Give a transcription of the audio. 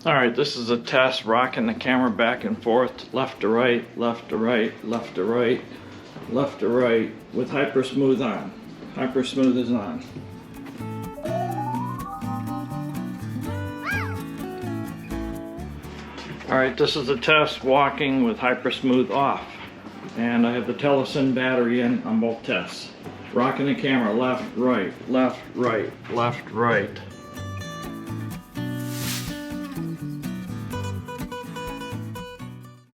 Alright, this is a test, rocking the camera back and forth, left to right, left to right, left to right, left to right, with Hypersmooth on. Hypersmooth is on. Alright, this is a test, walking with Hypersmooth off. And I have the Telesin battery in on both tests. Rocking the camera left, right, left, right, left, right.